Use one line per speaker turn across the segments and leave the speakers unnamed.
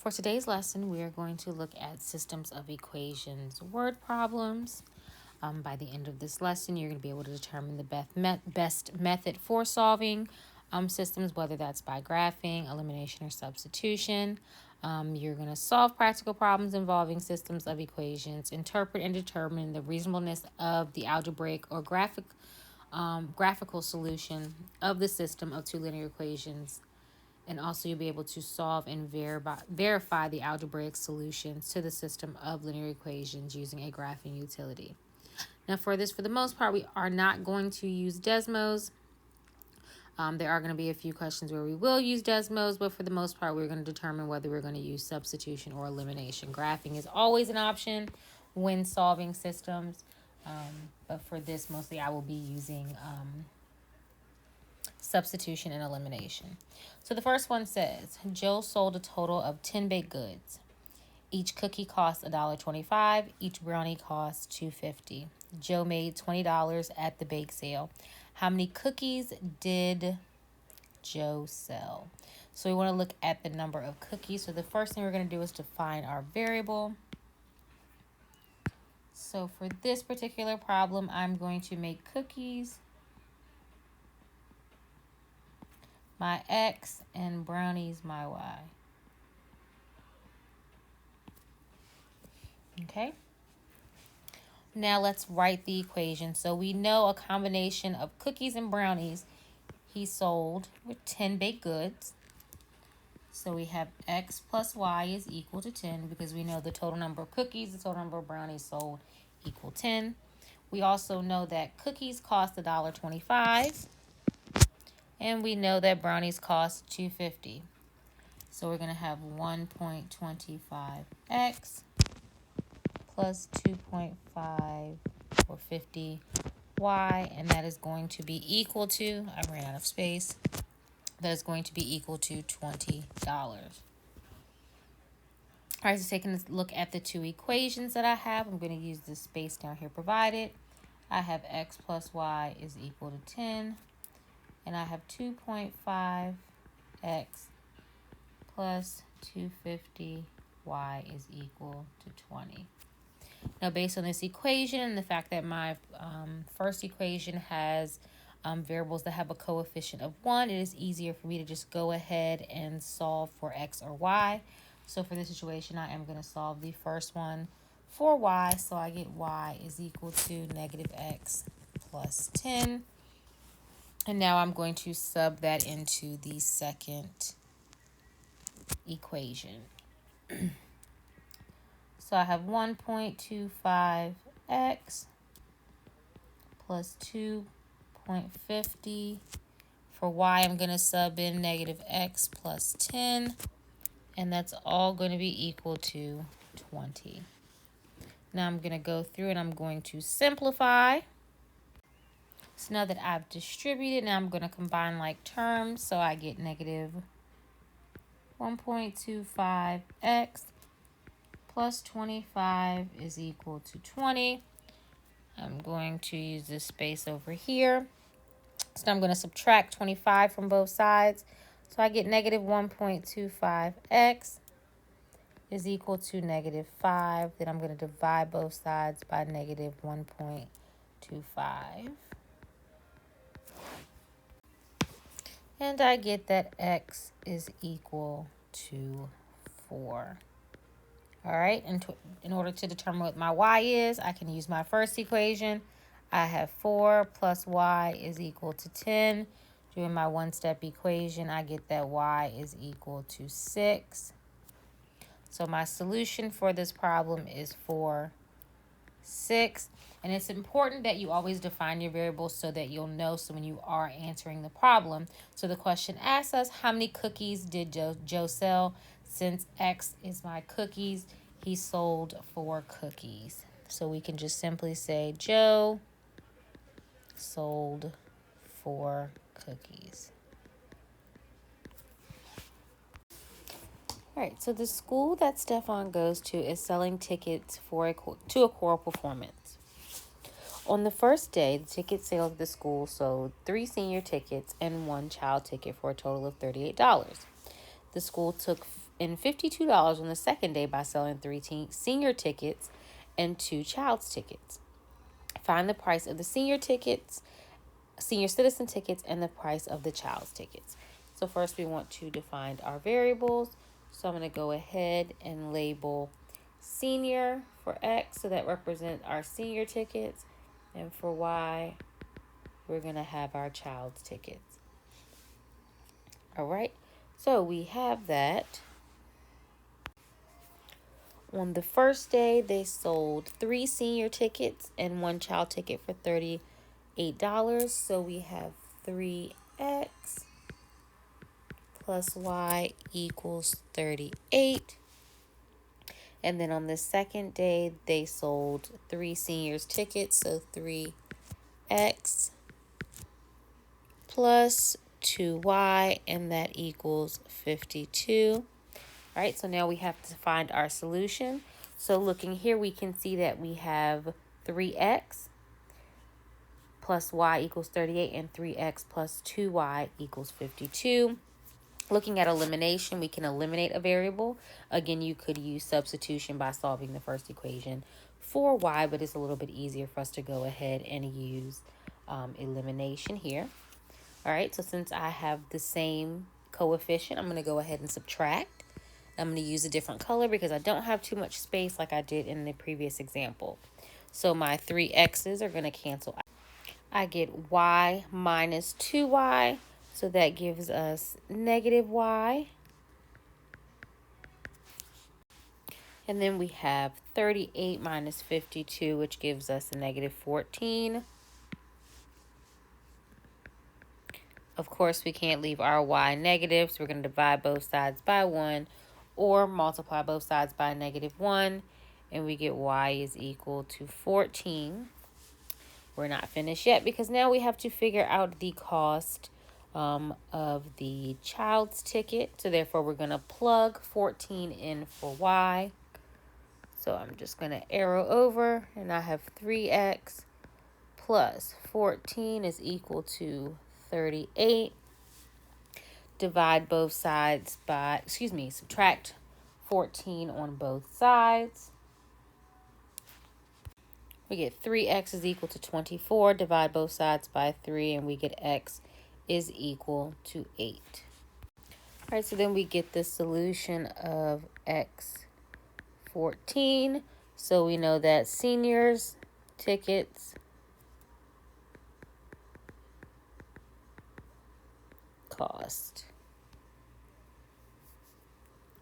For today's lesson, we are going to look at systems of equations word problems. By the end of this lesson, you're going to be able to determine the best method for solving systems, whether that's by graphing, elimination, or substitution. You're going to solve practical problems involving systems of equations, interpret and determine the reasonableness of the algebraic or graphical solution of the system of two linear equations, and also you'll be able to solve and verify the algebraic solutions to the system of linear equations using a graphing utility. Now for the most part, we are not going to use Desmos. There are going to be a few questions where we will use Desmos, but for the most part, we're going to determine whether we're going to use substitution or elimination. Graphing is always an option when solving systems, but for this, mostly I will be using substitution and elimination. So the first one says, Joe sold a total of 10 baked goods. Each cookie cost $1.25. Each brownie cost $2.50. Joe made $20 at the bake sale. How many cookies did Joe sell? So we want to look at the number of cookies. So the first thing we're going to do is define our variable. So for this particular problem, I'm going to make cookies my X and brownies my Y. Okay. Now let's write the equation. So we know a combination of cookies and brownies he sold with 10 baked goods. So we have X plus Y is equal to 10 because we know the total number of cookies, the total number of brownies sold equal 10. We also know that cookies cost $1.25. And we know that brownies cost $2.50. So we're going to have 1.25x plus 2.5 or 50y, and that is going to be equal to, I ran out of space, that is going to be equal to $20. All right, so taking a look at the two equations that I have, I'm going to use the space down here provided. I have x plus y is equal to 10, and I have 2.5x plus 250y is equal to 20. Now, based on this equation and the fact that my first equation has variables that have a coefficient of 1, it is easier for me to just go ahead and solve for x or y. So for this situation, I am going to solve the first one for y. So I get y is equal to negative x plus 10. And now I'm going to sub that into the second equation. So I have 1.25x plus 2.50. For y, I'm going to sub in negative x plus 10. And that's all going to be equal to 20. Now I'm going to go through and I'm going to simplify. So now that I've distributed, now I'm going to combine like terms. So I get negative 1.25x plus 25 is equal to 20. I'm going to use this space over here. So I'm going to subtract 25 from both sides. So I get negative 1.25x is equal to negative 5. Then I'm going to divide both sides by negative 1.25. And I get that x is equal to 4. All right, and in order to determine what my y is, I can use my first equation. I have 4 plus y is equal to 10. Doing my one-step equation, I get that y is equal to 6. So my solution for this problem is 4, 6. And it's important that you always define your variables so that you'll know so when you are answering the problem. So the question asks us, how many cookies did Joe sell? Since X is my cookies, he sold 4 cookies. So we can just simply say Joe sold 4 cookies. All right, so the school that Stefan goes to is selling tickets to a choral performance. On the first day, the ticket sales of the school sold 3 senior tickets and 1 child ticket for a total of $38. The school took in $52 on the second day by selling 3 senior tickets and 2 child's tickets. Find the price of the senior citizen tickets, and the price of the child's tickets. So first we want to define our variables. So I'm going to go ahead and label senior for X, so that represents our senior tickets, and for Y, we're going to have our child's tickets. All right, so we have that. On the first day, they sold 3 senior tickets and 1 child ticket for $38. So we have 3X plus Y equals 38. And then on the second day, they sold 3 seniors tickets. So 3X plus 2Y, and that equals 52. All right, so now we have to find our solution. So looking here, we can see that we have 3X plus Y equals 38 and 3X plus 2Y equals 52. Looking at elimination, we can eliminate a variable. Again, you could use substitution by solving the first equation for Y, but it's a little bit easier for us to go ahead and use elimination here. All right, so since I have the same coefficient, I'm going to go ahead and subtract. I'm going to use a different color because I don't have too much space like I did in the previous example. So my 3X's are going to cancel. I get Y minus 2Y, so that gives us negative Y. And then we have 38 minus 52, which gives us a negative 14. Of course, we can't leave our Y negative, so we're going to divide both sides by 1 or multiply both sides by negative 1, and we get Y is equal to 14. We're not finished yet because now we have to figure out the cost of the child's ticket. So therefore, we're going to plug 14 in for Y. So I'm just going to arrow over, and I have 3X plus 14 is equal to 38. Divide both sides by, subtract 14 on both sides. We get 3X is equal to 24. Divide both sides by 3, and we get X is equal to 8. All right, so then we get the solution of X 14. So we know that seniors tickets cost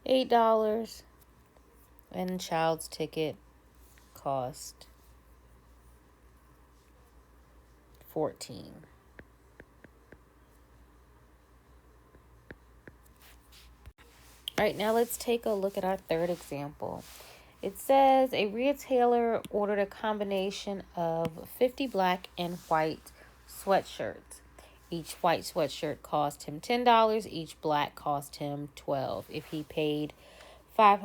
$8, and child's ticket cost 14. All right, now let's take a look at our third example. It says a retailer ordered a combination of 50 black and white sweatshirts. Each white sweatshirt cost him $10. Each black cost him $12. If he paid a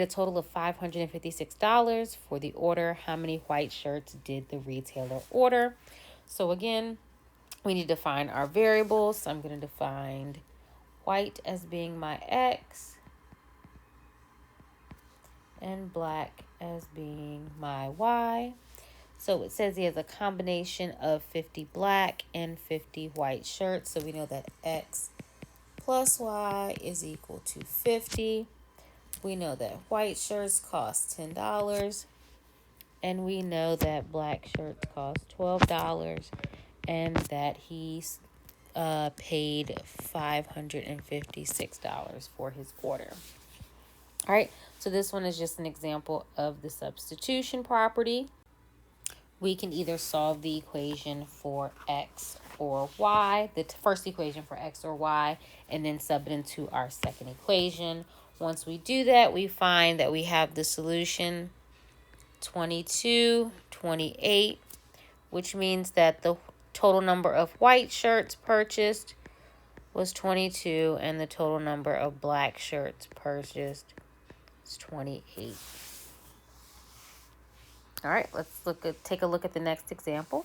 total of $556 for the order, how many white shirts did the retailer order? So again, we need to find our variables. So I'm going to define white as being my X and black as being my Y. So it says he has a combination of 50 black and 50 white shirts. So we know that X plus Y is equal to 50. We know that white shirts cost $10. And we know that black shirts cost $12. And that he's paid $556 for his order. All right, so this one is just an example of the substitution property. We can either solve the equation for X or Y, the first equation for X or Y, and then sub it into our second equation. Once we do that, we find that we have the solution 22, 28, which means that the total number of white shirts purchased was 22, and the total number of black shirts purchased is 28. All right, let's take a look at the next example.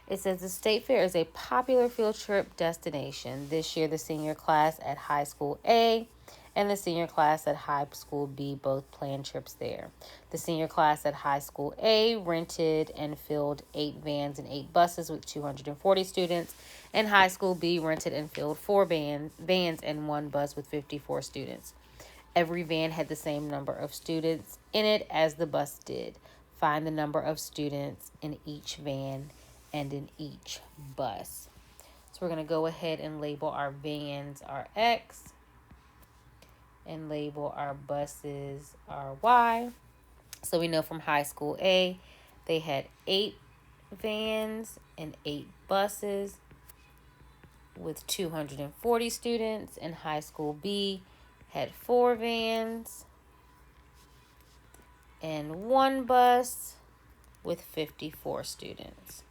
It says the state fair is a popular field trip destination. This year, the senior class at high school A and the senior class at high school B both planned trips there. The senior class at high school A rented and filled 8 vans and 8 buses with 240 students, and high school B rented and filled 4 vans and 1 bus with 54 students. Every van had the same number of students in it as the bus did. Find the number of students in each van and in each bus. So we're going to go ahead and label our vans our X and label our buses our Y. So we know from high school A, they had 8 vans and 8 buses with 240 students, and high school B had 4 vans and 1 bus with 54 students.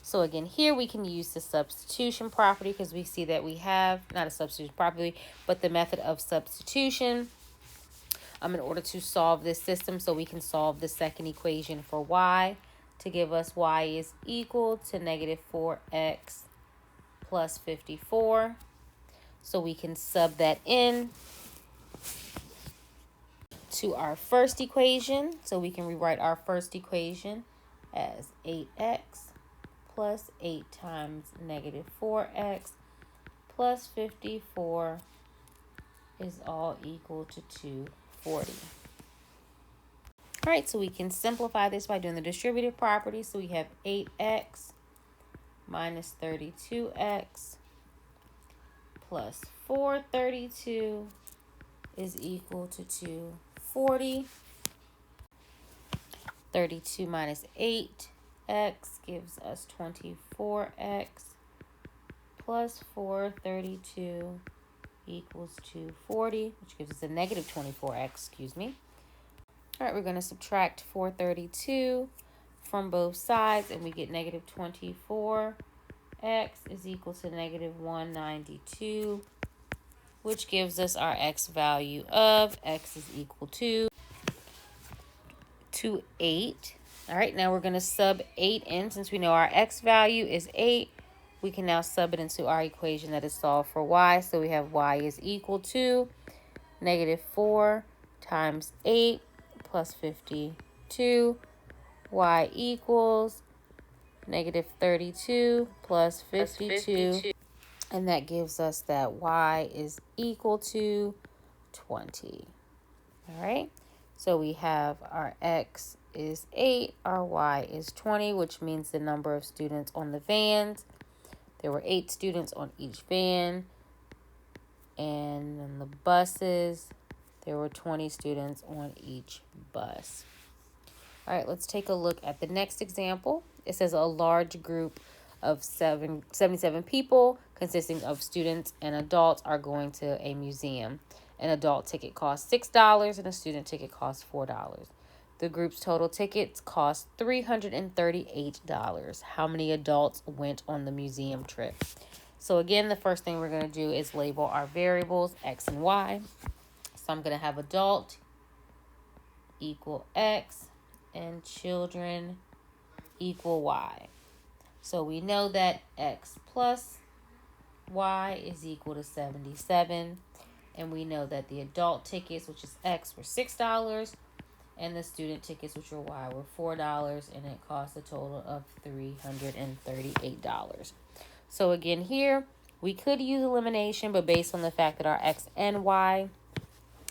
So again, here we can use the substitution property because we see that we have, not a substitution property, but the method of substitution in order to solve this system. So we can solve the second equation for y to give us y is equal to negative 4x plus 54. So we can sub that in to our first equation. So we can rewrite our first equation as 8x plus 8 times negative 4x plus 54 is all equal to 240. All right, so we can simplify this by doing the distributive property. So we have 8x minus 32x plus 432 is equal to 240. 32 minus 8x gives us 24x plus 432 equals 240, which gives us a negative 24x, excuse me. All right, we're going to subtract 432 from both sides, and we get negative 24x is equal to negative 192, which gives us our x value of x is equal to 8. All right, now we're going to sub 8 in. Since we know our x value is 8, we can now sub it into our equation that is solved for y. So we have y is equal to negative 4 times 8 plus 52. Y equals negative 32 plus 52. And that gives us that y is equal to 20. All right, so we have our x is 8, our y is 20, which means the number of students on the vans. There were 8 students on each van, and on the buses, there were 20 students on each bus. All right, let's take a look at the next example. It says a large group of 77 people consisting of students and adults are going to a museum. An adult ticket costs $6 and a student ticket costs $4. The group's total tickets cost $338. How many adults went on the museum trip? So again, the first thing we're going to do is label our variables x and y. So I'm going to have adult equal x and children equal y. So we know that x plus y is equal to 77. And we know that the adult tickets, which is x, were $6. And the student tickets, which were y, were $4. And it cost a total of $338. So again here, we could use elimination, but based on the fact that our x and y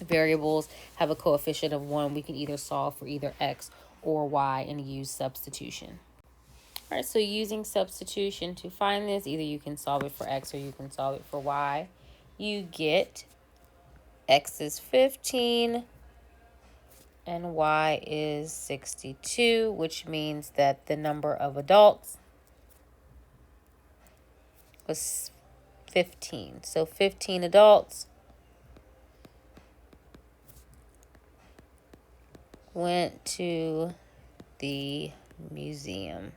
variables have a coefficient of 1, we can either solve for either x or y and use substitution. All right, so using substitution to find this, either you can solve it for x or you can solve it for y. You get x is 15 and y is 62, which means that the number of adults was 15. So 15 adults went to the museum.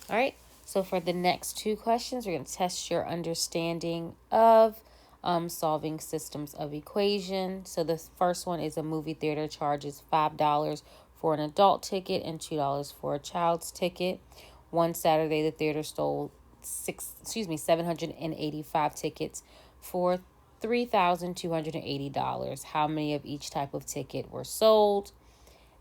All right, so for the next 2 questions, we're going to test your understanding of solving systems of equation. So the first one is a movie theater charges $5 for an adult ticket and $2 for a child's ticket. One Saturday, the theater stole 785 tickets for $3,280. How many of each type of ticket were sold?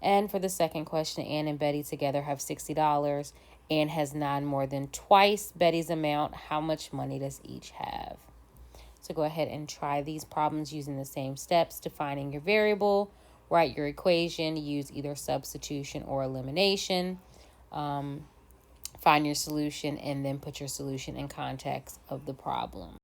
And for the second question, Ann and Betty together have $60. Ann has 9 more than twice Betty's amount. How much money does each have? So go ahead and try these problems using the same steps. Defining your variable, write your equation, use either substitution or elimination, find your solution, and then put your solution in context of the problem.